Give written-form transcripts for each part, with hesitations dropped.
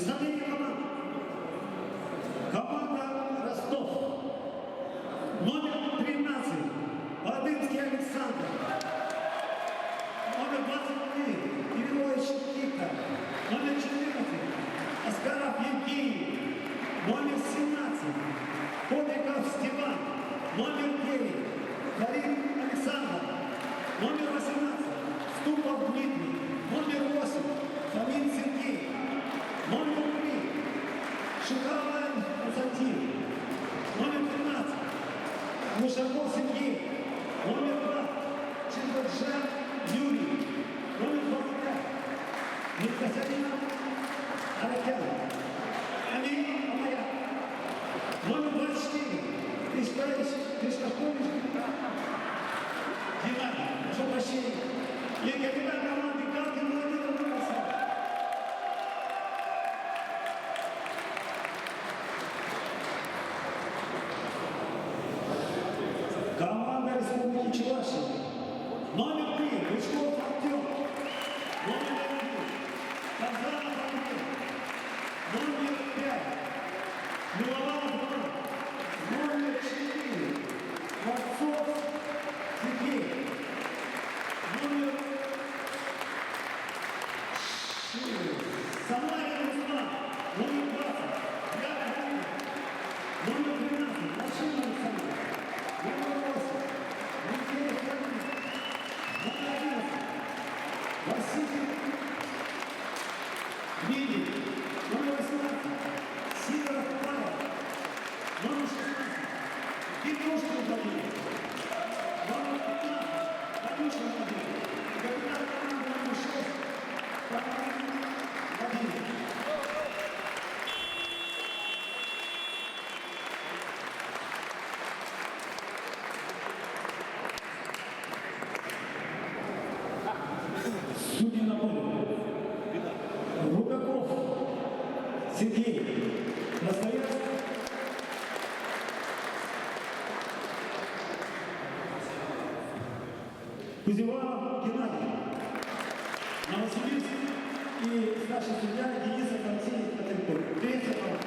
Представление команд. Команда Ростов. Номер 13. Бородынский Александр. Номер 23. Кириллович Никита. Номер 14. Аскаров Евгений. Номер 17. Кобиков Степан. Номер 9. Карин Александр. Номер 18. Ступов Дмитрий. Номер 8. Фомин Сергей. Номер 3. Шухаров Константин. Номер 13. Мушаков Сергей. Номер 2. Чембержан Юрий. Номер 25. Никосянина Аракян. Амин Амая. Номер 24. Кришкашкович Геннадий. Прошу прощения. И капитан команды Галкин Владимир Мурасов. Команда Республики Чувашия. Номер 3. Рычков Артем. Номер 1. Казанов Андрей. Номер 5. Милованов Иван. Номер 4. Кравцов Сергей. Номер 6. Самарин Руслан. Номер 20. Яна Григорьевна. Номер 13. Машина Александр. Номер 8. Алексей Федорович. Номер 11. Василий Дмитрий. Номер 18. Сидоров Павел. Номер 16. Петрушкин Владимир. Номер 15. Катюшин Владимир. Капитан команды номер 6. Павел Владимир. Судьи на поле. Рудаков Сергей. Красноярск. Кузеваров Геннадий. Новосибирск. И старший судья Денисов Алексей Котенков. Третья команда.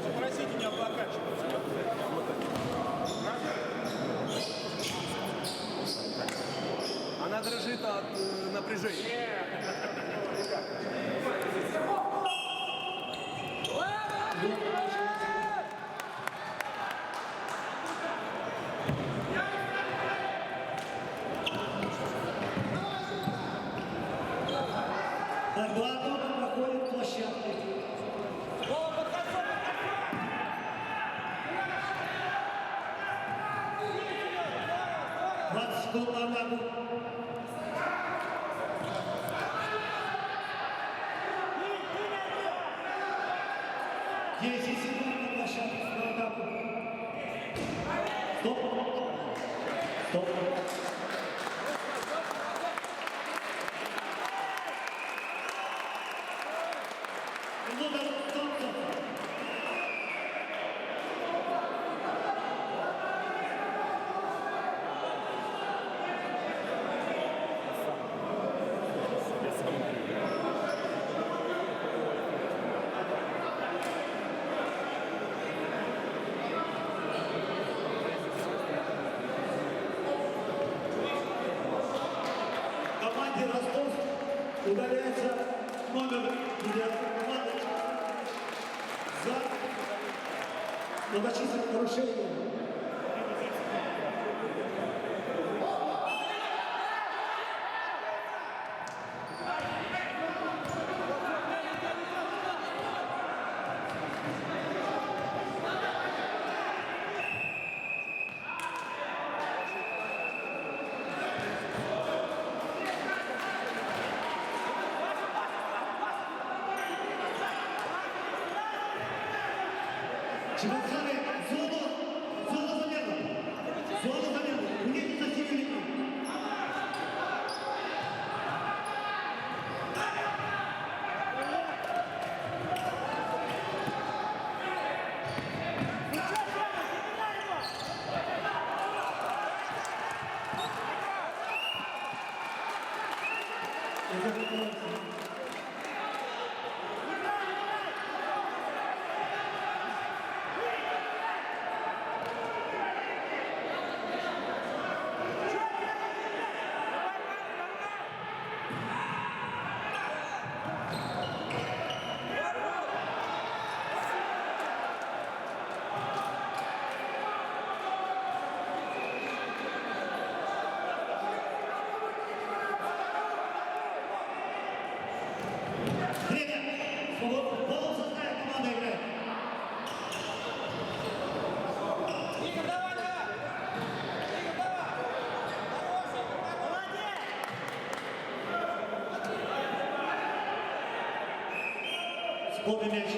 Попросите не облокачиваться. Она дрожит от напряжения. Докладно проходит площадку. Ватскую атаку. Десять секунд на площадку на атаку. Стоп. Стоп. Минута солнца. Команде Ростов удаляется номер 9 команды за многочисленные нарушения. Швейцария, зона замена. Зона замена. Уйдите за синюю линию. Время. Свободно. Полусостая команда играет. Игорь, давай, давай! Игорь, давай! Хороший, молодец! Спорный мяч.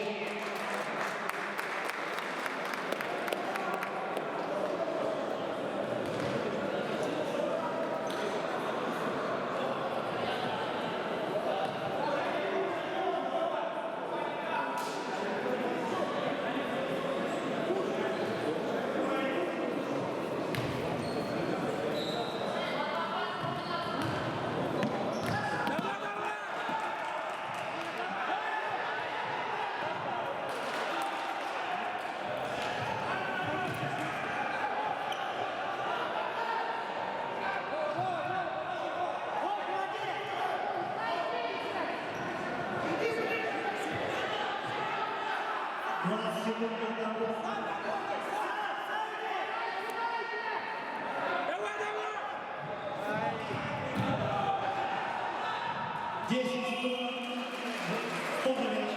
Давай, давай! 10 секунд. Спорный мяч.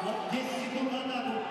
Вот 10 секунд на атаку.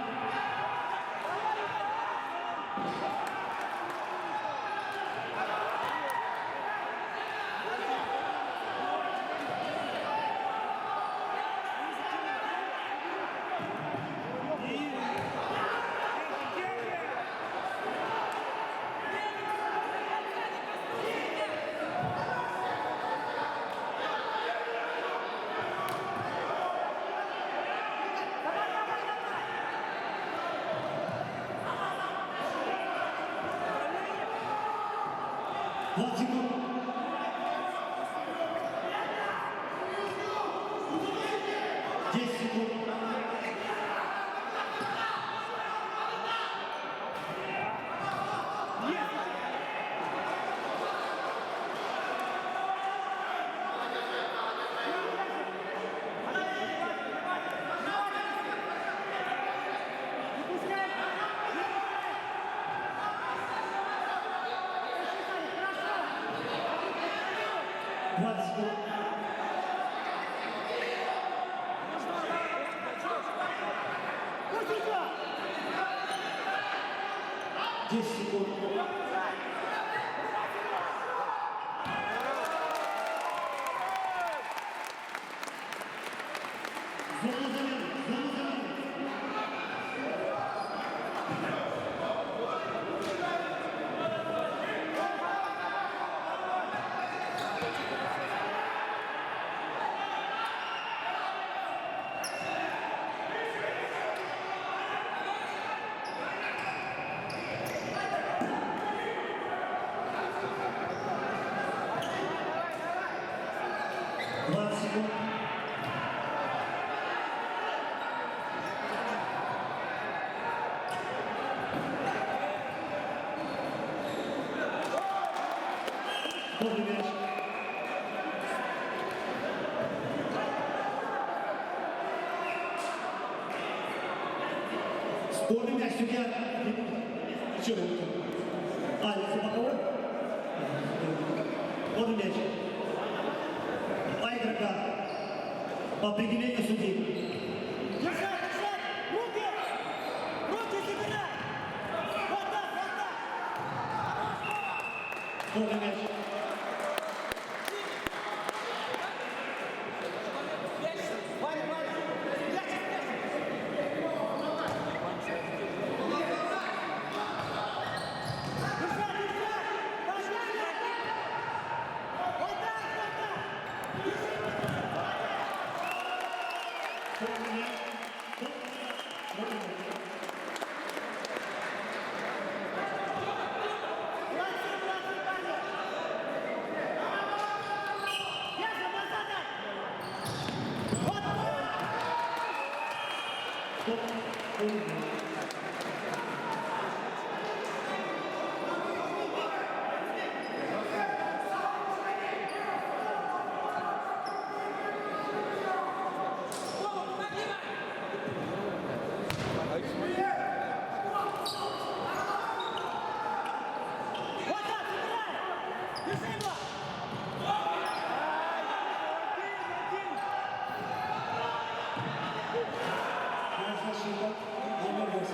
Вот секунд. 10 секунд. Десять секунд. Зона замены. Зона замены. Спорный мяч, судья. Что это? Это боковой? Вот мяч. Два игрока. По определению судьи. Держать, держать! Руки! Руки забирай! Вот так, вот так! Спорный мяч. Ваня, Ваня! Прячься, прячься! Держать, держать! Ваня, держать! Вот так, вот так! Спорный мяч. Спорный мяч. Братцы, братцы, Ваня! Ясно, глаза дай! Вот так! Спорный мяч. Вот так, забирай! Держи его! Защита. Номер 8.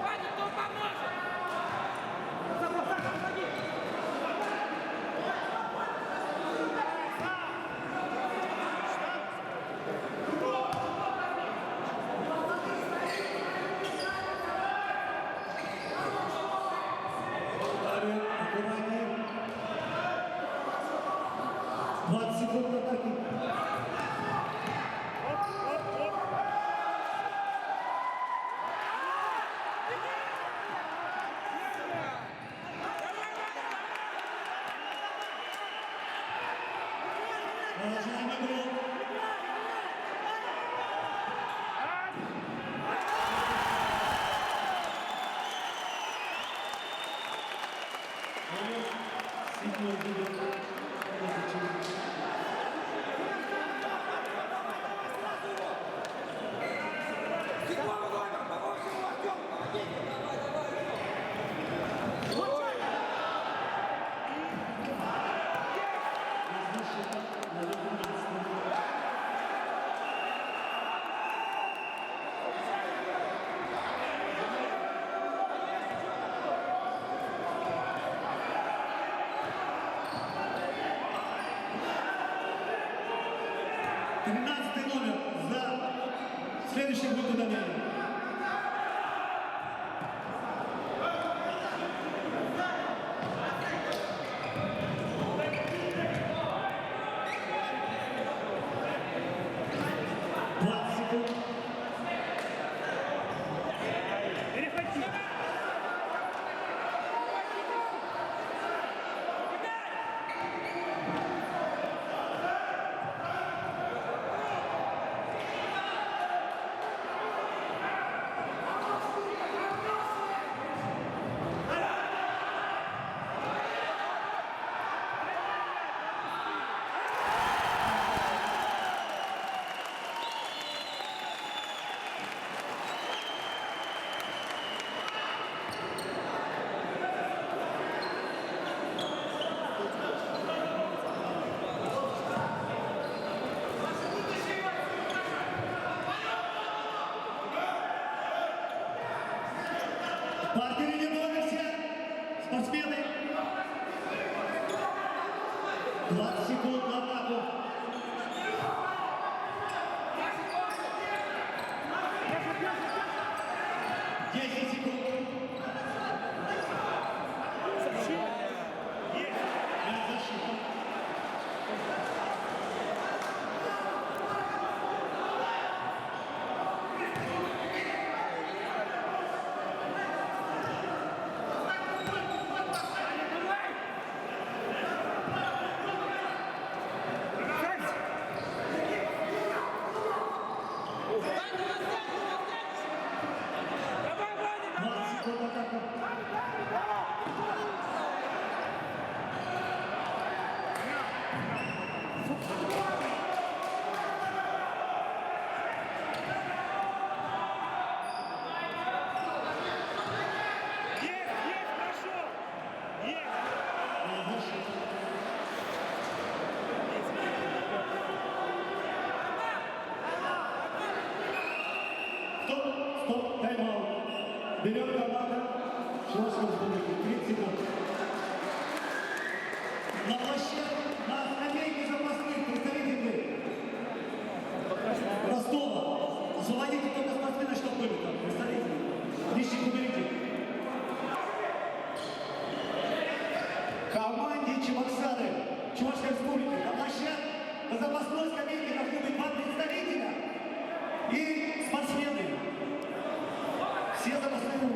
Ваня, кто поможет? Аккуратнее. 20 секунд атаки. Продолжаем игру. Седьмой ведет. Номер за следующий будет удаление. 20 секунд на атаку. 10 секунд. Есть защита. Давай, Ваня, 20 секунд атака. есть, хорошо. Есть. Защита. Стоп, тайм-аут. Берет команда Чувашской республики. 30 секунд. На площадке, на скамейке запасных представители Ростова. Освободите только спортсмена, что были там. Представители. Личник уберите. Команде Чебоксары Чувашской республики на площадке на запасной скамейке должны быть 2 представителя и спортсмены. Все запасные будут.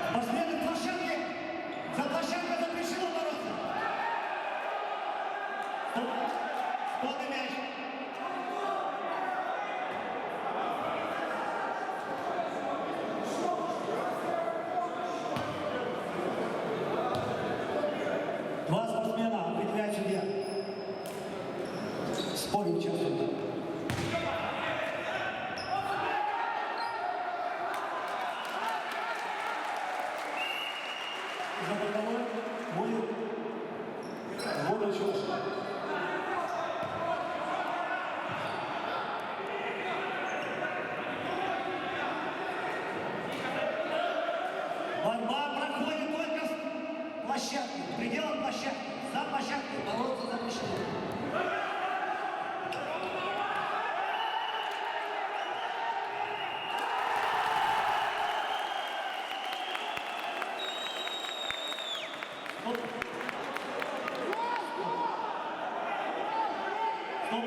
Спортсмены к площадке. За площадкой запрещено бороться. Стоп. Полный мяч. Два спортсмена определяет судья. В споре участвуют. За боковой будет Воля Чувашка. Борьба проходит только с площадки, в пределах площадки. За площадкой бороться запрещено. Стоп. Стоп.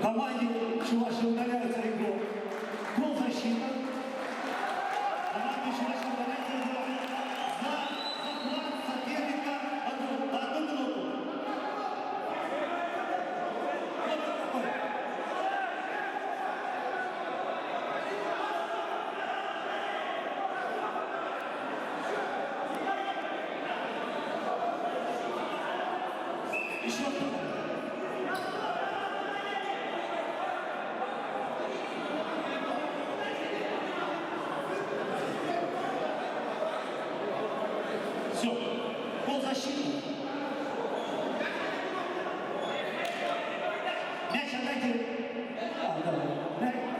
Команде Чуваши удаляется игрок. Ползащита. Команде Чуваши удаляется игрок. За захват соперника одну минуту. Вот такой. Еще Еще кто? Все, ползащиты. Мяч отдайте.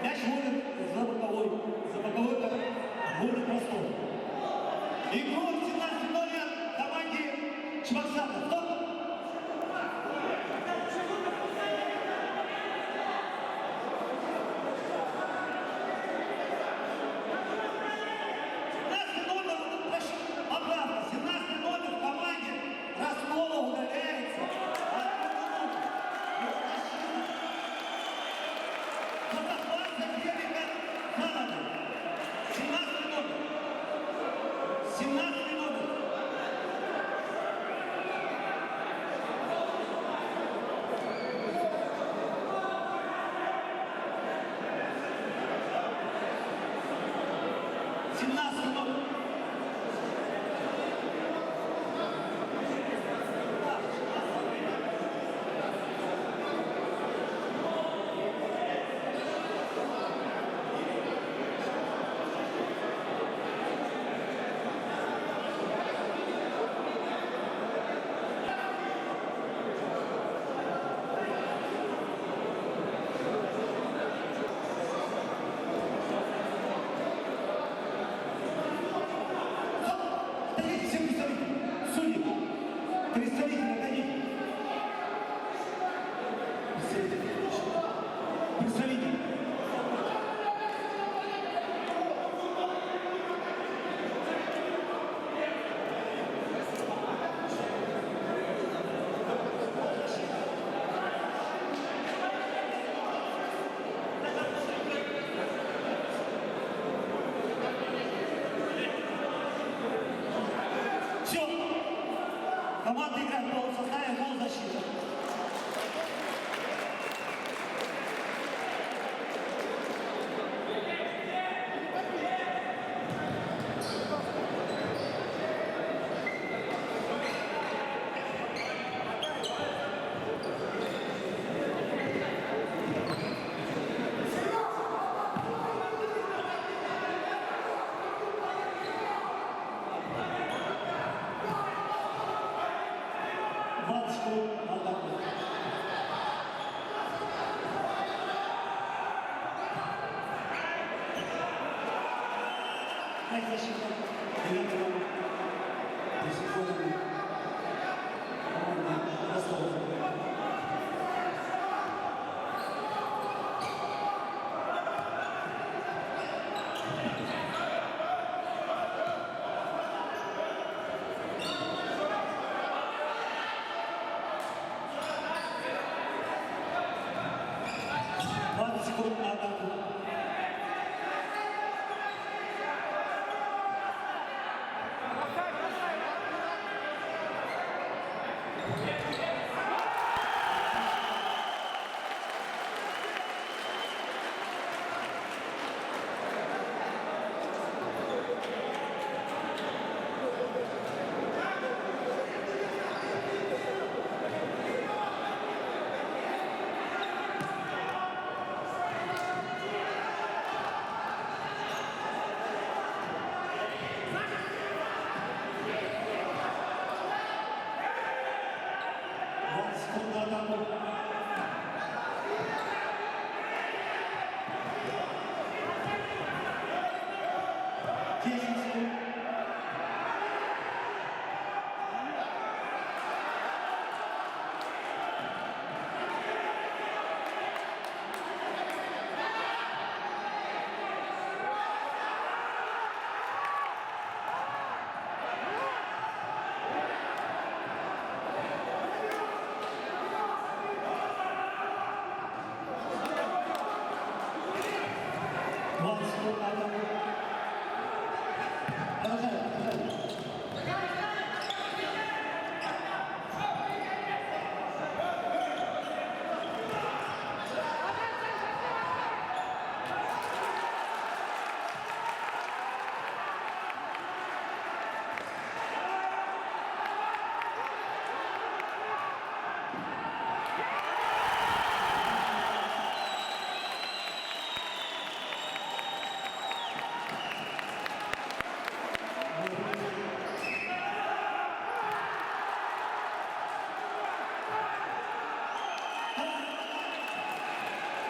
Мяч волен за боковой волен простор. Игрок 17 номер команде Чебоксаров. Стоп! Команда играет в полусоставе, гол защита. Защита. 9 номер. Десятковый. Команда Ростова.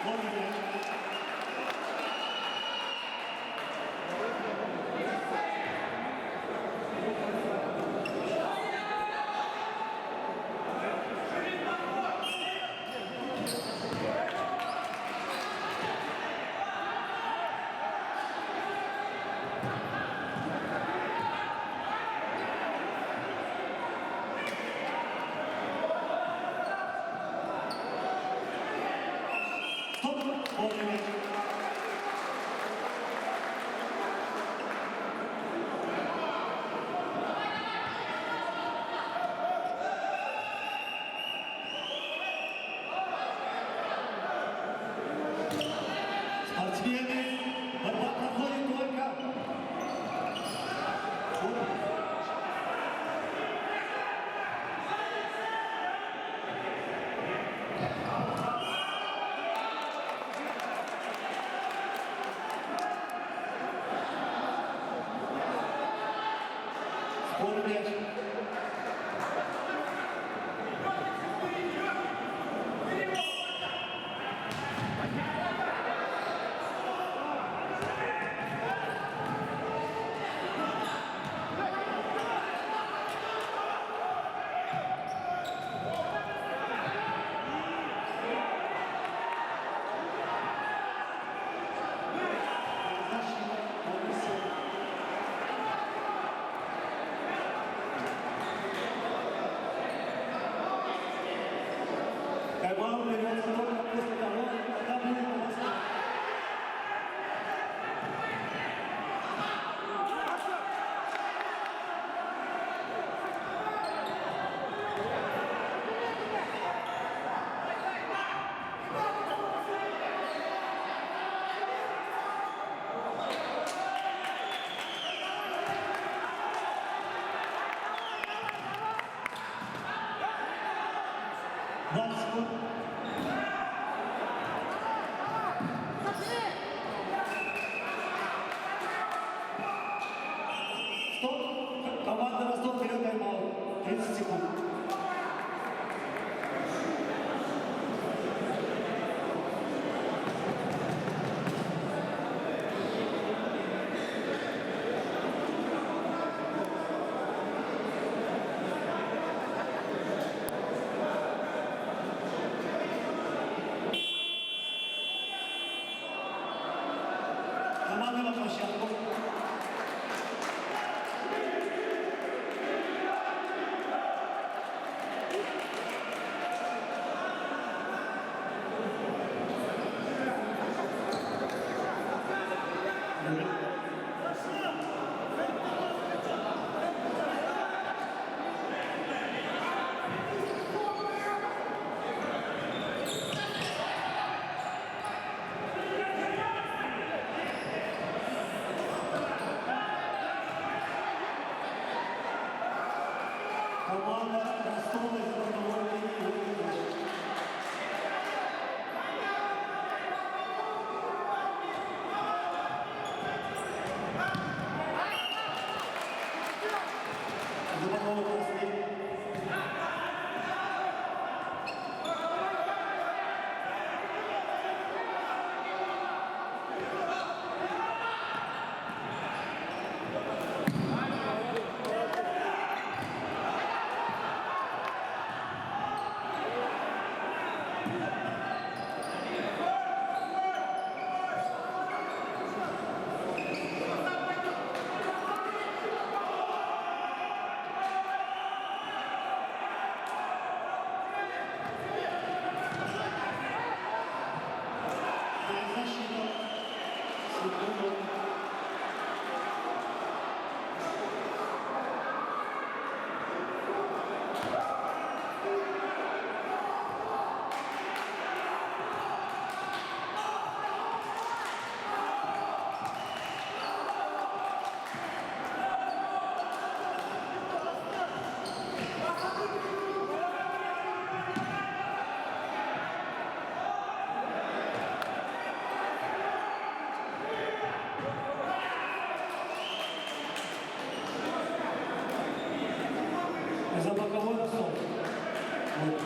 Спорный мяч. Стоп! Спорный мяч. Спортсмены, борьба проходит только. Спорный мяч. Тайм-аут берется только после того, когда будет голосование. Стоп! Команда Ростов берет тайм-аут. 30 секунд. Команда на площадку. Команда Ростова из фронтовой линии выиграла. Забаковый последний. Защита. Секунду. За боковой Ростов. Вот.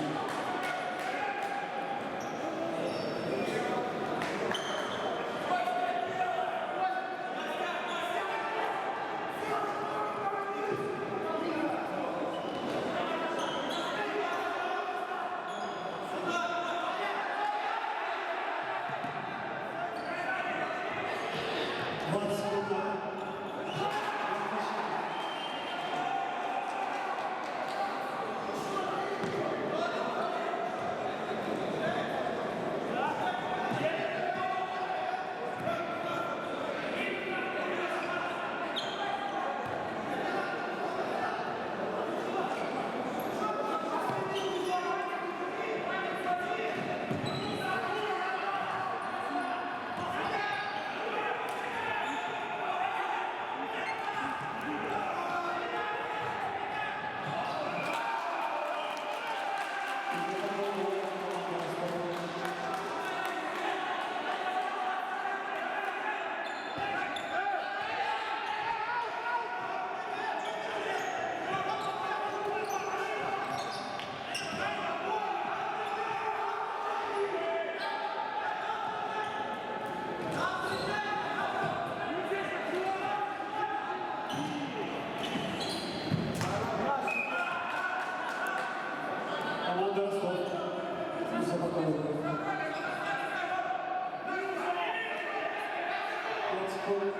секунд.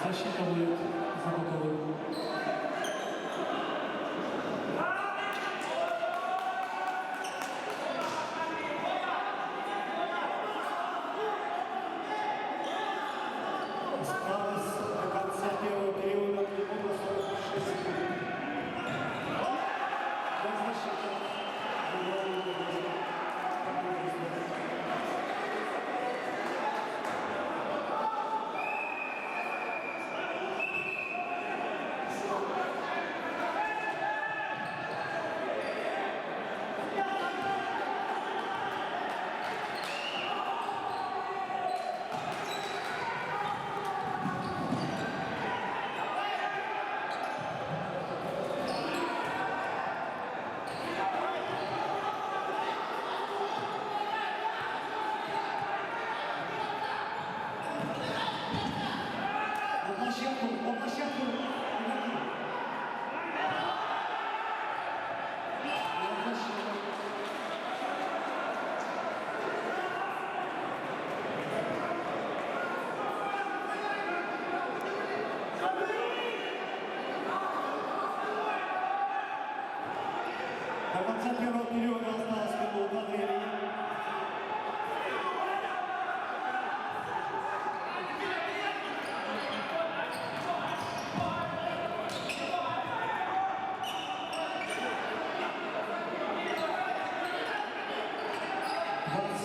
Защита будет за боковым. Осталось до конца первого периода примерно 46 секунд. Для защиты. На площадку. До конца первого периода осталось минута времени.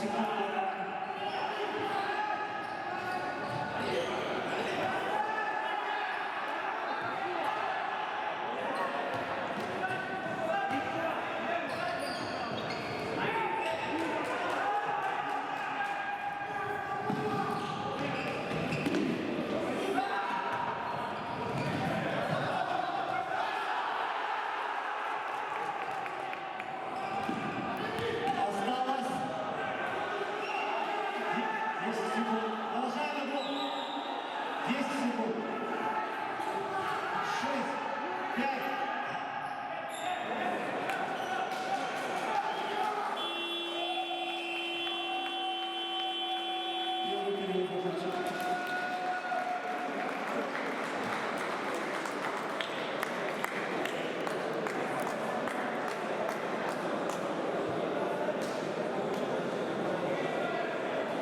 Секунд.